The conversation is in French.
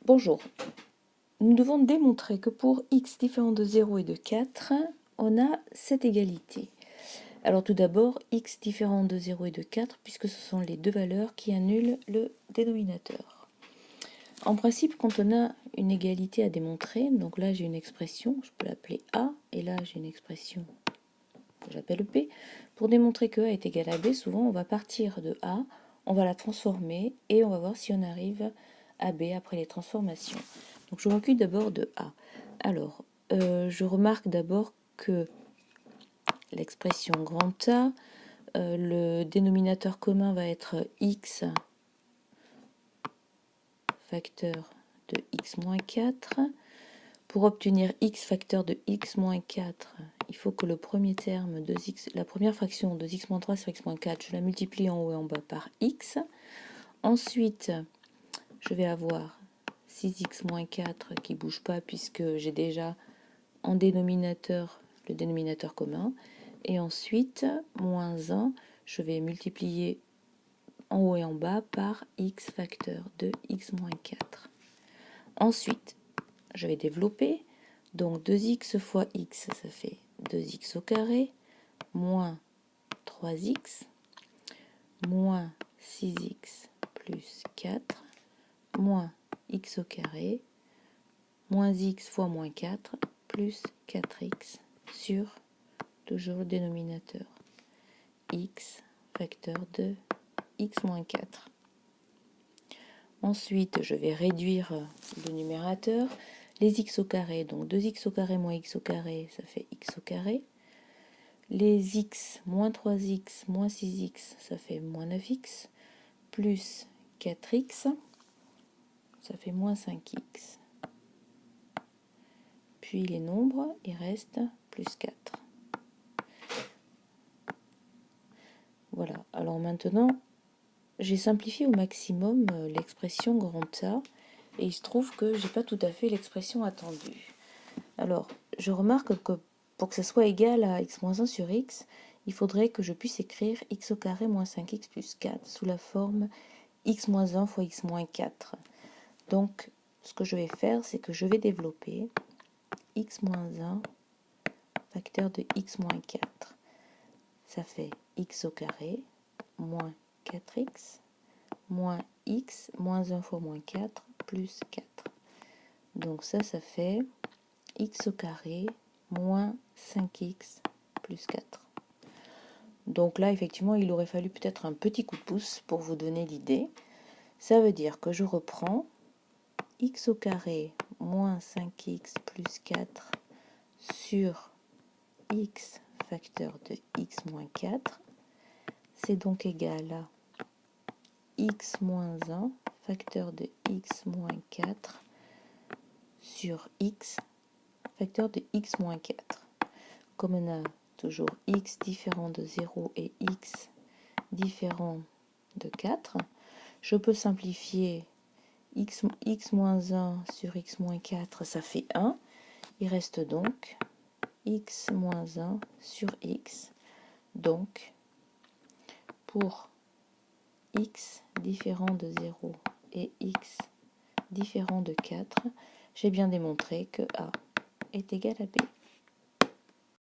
Bonjour, nous devons démontrer que pour x différent de 0 et de 4, on a cette égalité. Alors tout d'abord, x différent de 0 et de 4, puisque ce sont les deux valeurs qui annulent le dénominateur. En principe, quand on a une égalité à démontrer, donc là j'ai une expression, je peux l'appeler A, et là j'ai une expression que j'appelle P. Pour démontrer que A est égal à B, souvent on va partir de A, on va la transformer, et on va voir si on arrive à B après les transformations. Donc je recule d'abord de A. Alors, je remarque d'abord que l'expression grand A, le dénominateur commun va être x facteur de x moins 4. Pour obtenir x facteur de x moins 4, il faut que le premier terme, la première fraction de x moins 3 sur x moins 4, je la multiplie en haut et en bas par x. Ensuite, je vais avoir 6x moins 4 qui ne bouge pas puisque j'ai déjà en dénominateur le dénominateur commun. Et ensuite, moins 1, je vais multiplier en haut et en bas par x facteur de x moins 4. Ensuite, je vais développer. Donc 2x fois x, ça fait 2x au carré, moins 3x, moins 6x plus 4, moins x au carré, moins x fois moins 4, plus 4x sur toujours le dénominateur x facteur de x moins 4. Ensuite, je vais réduire le numérateur. Les x au carré, donc 2x au carré moins x au carré, ça fait x au carré. Les x moins 3x moins 6x, ça fait moins 9x, plus 4x, ça fait moins 5x. Puis les nombres, il reste plus 4. Voilà, alors maintenant, j'ai simplifié au maximum l'expression grand A, et il se trouve que j'ai pas tout à fait l'expression attendue. Alors, je remarque que pour que ça soit égal à x moins 1 sur x, il faudrait que je puisse écrire x au carré moins 5x plus 4 sous la forme x moins 1 fois x moins 4. Donc, ce que je vais faire, c'est que je vais développer x moins 1 facteur de x moins 4. Ça fait x au carré moins 4x moins x moins 1 fois moins 4 plus 4. Donc ça fait x au carré moins 5x plus 4. Donc là, effectivement, il aurait fallu peut-être un petit coup de pouce pour vous donner l'idée. Ça veut dire que je reprends x au carré moins 5x plus 4 sur x facteur de x moins 4. C'est donc égal à x moins 1 facteur de x moins 4 sur x facteur de x moins 4. Comme on a toujours x différent de 0 et x différent de 4, je peux simplifier x moins 1 sur x moins 4, ça fait 1. Il reste donc x moins 1 sur x. Donc, pour x différent de 0 et x différent de 4, j'ai bien démontré que A est égal à B.